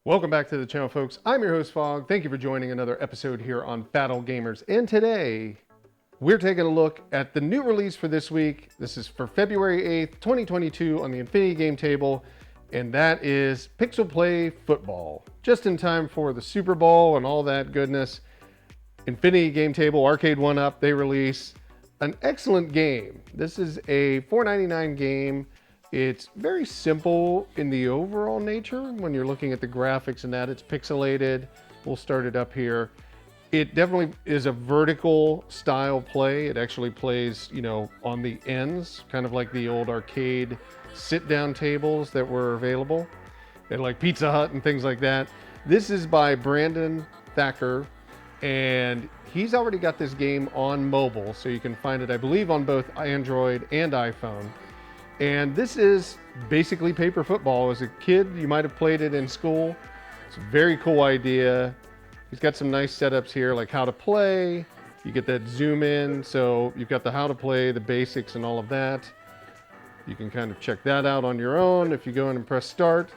Welcome back to the channel, folks. I'm your host, Fog. Thank you for joining another episode here on Battle Gamers. And today, we're taking a look at the new release for this week. This is for February 8th, 2022 on the Infinity Game Table, and that is Pixel Play Football. Just in time for the Super Bowl and all that goodness. Infinity Game Table, Arcade1up, they release an excellent game. This is a $4.99 game. It's very simple in the overall nature. When you're looking at the graphics and that, it's pixelated. We'll start it up here. It definitely is a vertical style play. It actually plays, on the ends, kind of like the old arcade sit-down tables that were available, and like Pizza Hut and things like that. This is by Brandon Thacker, and he's already got this game on mobile, so you can find it, I believe, on both Android and iPhone. And this is basically paper football. As a kid, you might have played it in school. It's a very cool idea. He's got some nice setups here, like how to play. You get that zoom in, so you've got the how to play, the basics, and all of that. You can kind of check that out on your own. If you go in and press start,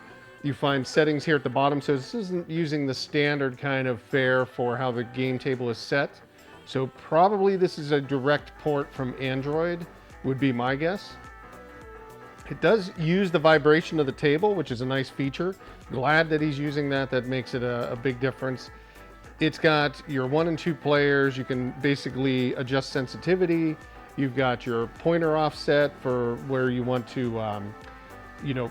you find settings here at the bottom. So this isn't using the standard kind of fare for how the game table is set. So probably this is a direct port from Android, would be my guess. It does use the vibration of the table, which is a nice feature. Glad that he's using that. That makes it a big difference. It's got your 1 and 2 players. You can basically adjust sensitivity. You've got your pointer offset for where you want to,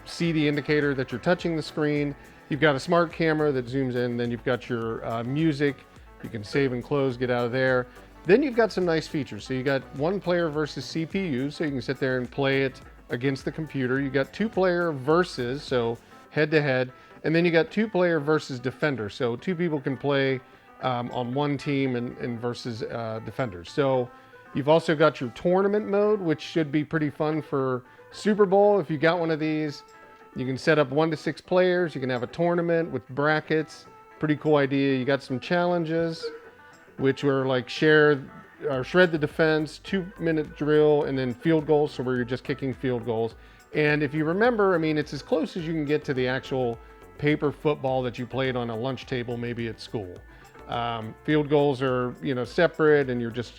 see the indicator that you're touching the screen. You've got a smart camera that zooms in. Then you've got your music. You can save and close, get out of there. Then you've got some nice features. So you got 1 player versus CPU, so you can sit there and play it against the computer. You got 2 player versus, so head to head, and then you got 2 player versus defender, so 2 people can play on one team and versus defenders. So you've also got your tournament mode, which should be pretty fun for Super Bowl. If you got one of these, you can set up 1 to 6 players. You can have a tournament with brackets. Pretty cool idea. You got some challenges, which were like shred the defense, 2-minute drill, and then field goals, so where you're just kicking field goals. And if you remember, it's as close as you can get to the actual paper football that you played on a lunch table, maybe at school. Field goals are, separate, and you're just,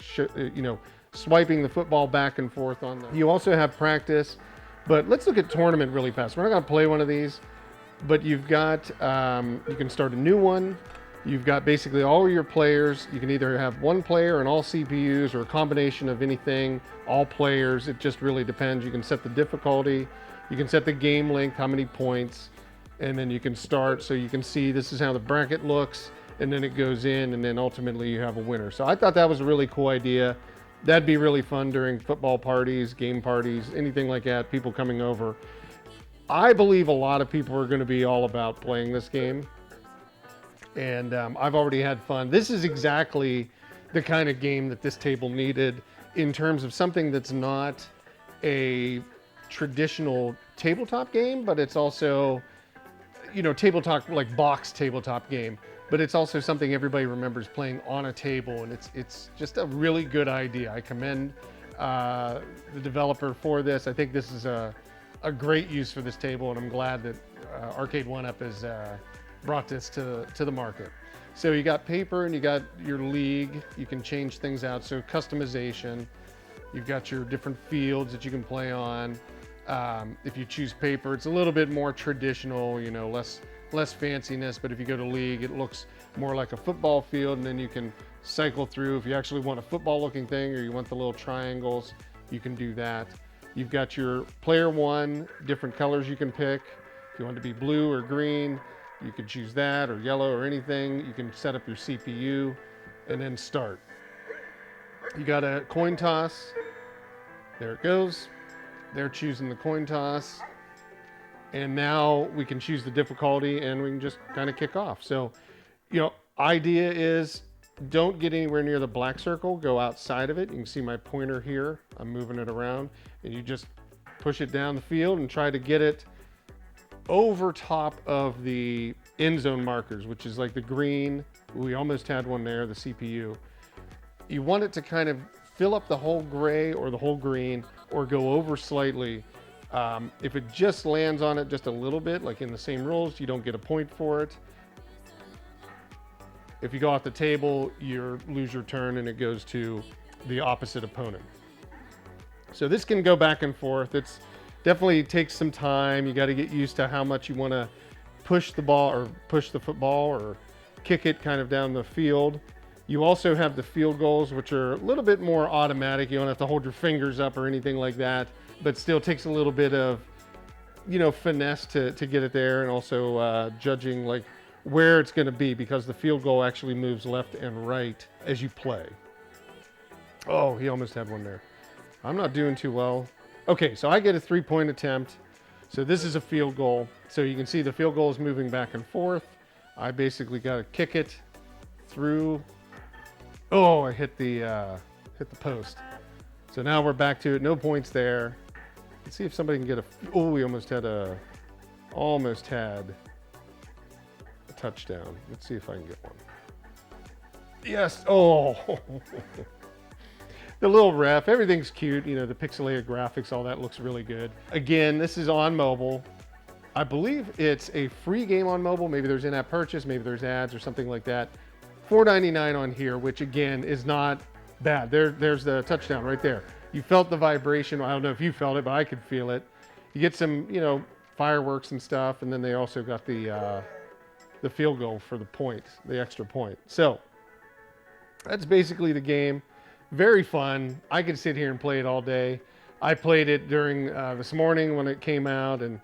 swiping the football back and forth on them. You also have practice, but let's look at tournament really fast. We're not gonna play one of these, but you've got, you can start a new one. You've got basically all of your players. You can either have 1 player and all CPUs, or a combination of anything, all players. It just really depends. You can set the difficulty. You can set the game length, how many points, and then you can start. So you can see this is how the bracket looks, and then it goes in, and then ultimately you have a winner. So I thought that was a really cool idea. That'd be really fun during football parties, game parties, anything like that, people coming over. I believe a lot of people are going to be all about playing this game. And I've already had fun. This is exactly the kind of game that this table needed, in terms of something that's not a traditional tabletop game, but it's also, tabletop, like box tabletop game, but it's also something everybody remembers playing on a table, and it's just a really good idea. I commend the developer for this. I think this is a great use for this table, and I'm glad that Arcade1up has brought this to the market. So you got paper and you got your league. You can change things out, so customization. You've got your different fields that you can play on. If you choose paper, it's a little bit more traditional, less fanciness, but if you go to league, it looks more like a football field, and then you can cycle through. If you actually want a football looking thing, or you want the little triangles, you can do that. You've got your player 1, different colors you can pick. If you want it to be blue or green, you can choose that, or yellow, or anything. You can set up your CPU and then start. You got a coin toss. There it goes. They're choosing the coin toss. And now we can choose the difficulty, and we can just kind of kick off. So, idea is, don't get anywhere near the black circle. Go outside of it. You can see my pointer here. I'm moving it around, and you just push it down the field and try to get it over top of the end zone markers, which is like the green. We almost had one there, the CPU. You want it to kind of fill up the whole gray or the whole green, or go over slightly, If it just lands on it just a little bit, like in the same rules, you don't get a point for it. If you go off the table, you lose your turn and it goes to the opposite opponent. So this can go back and forth. It's definitely takes some time. You got to get used to how much you want to push the ball or push the football or kick it kind of down the field. You also have the field goals, which are a little bit more automatic. You don't have to hold your fingers up or anything like that, but still takes a little bit of, finesse to get it there, and also judging like where it's going to be, because the field goal actually moves left and right as you play. Oh, he almost had one there. I'm not doing too well. Okay, so I get a 3-point attempt. So this is a field goal. So you can see the field goal is moving back and forth. I basically got to kick it through. Oh, I hit the post. So now we're back to it. No points there. Let's see if somebody can get a. Oh, we almost had a touchdown. Let's see if I can get one. Yes. Oh. The little ref, everything's cute. The pixelated graphics, all that looks really good. Again, this is on mobile. I believe it's a free game on mobile. Maybe there's in-app purchase, maybe there's ads or something like that. $4.99 on here, which again is not bad. There's the touchdown right there. You felt the vibration. I don't know if you felt it, but I could feel it. You get some, fireworks and stuff, and then they also got the field goal for the point, the extra point. So that's basically the game. Very fun. I could sit here and play it all day. I played it during this morning when it came out, and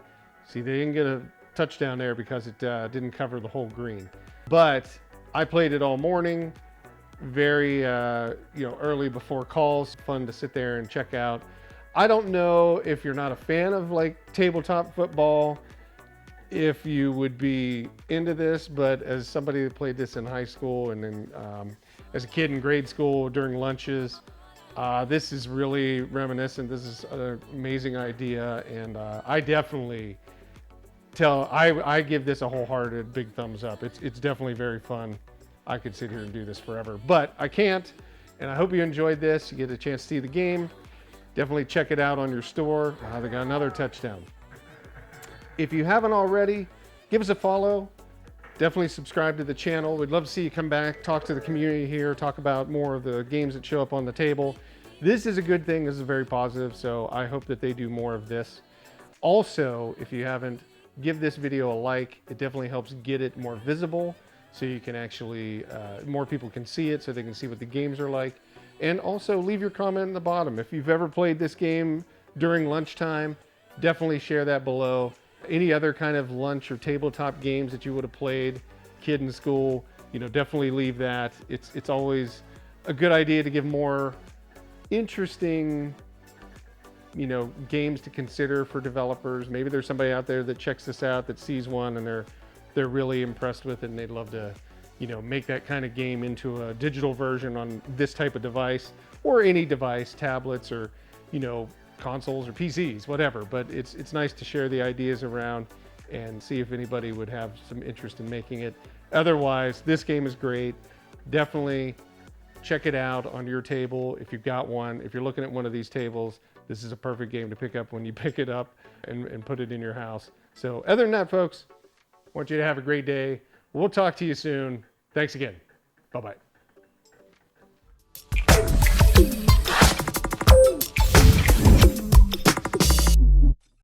see, they didn't get a touchdown there because it didn't cover the whole green. But I played it all morning, very early before calls. Fun to sit there and check out. I don't know if you're not a fan of like tabletop football, if you would be into this, but as somebody that played this in high school and then as a kid in grade school during lunches, this is really reminiscent. This is an amazing idea, and I definitely I give this a wholehearted big thumbs up. It's definitely very fun. I could sit here and do this forever, but I can't, and I hope you enjoyed this. You get a chance to see the game. Definitely check it out on your store. They got another touchdown. If you haven't already, give us a follow. Definitely subscribe to the channel. We'd love to see you come back, talk to the community here, talk about more of the games that show up on the table. This is a good thing. This is very positive, so I hope that they do more of this. Also, if you haven't, give this video a like. It definitely helps get it more visible, so you can actually, more people can see it, so they can see what the games are like. And also leave your comment in the bottom. If you've ever played this game during lunchtime, definitely share that below. Any other kind of lunch or tabletop games that you would have played, kid in school, definitely leave that. It's always a good idea to give more interesting, games to consider for developers. Maybe there's somebody out there that checks this out, that sees one, and they're really impressed with it, and they'd love to, make that kind of game into a digital version on this type of device, or any device, tablets, or, consoles or PCs, whatever. But it's nice to share the ideas around and see if anybody would have some interest in making it. Otherwise, this game is great. Definitely check it out on your table if you've got one. If you're looking at one of these tables, this is a perfect game to pick up when you pick it up and put it in your house. So other than that, folks, I want you to have a great day. We'll talk to you soon. Thanks again. Bye-bye.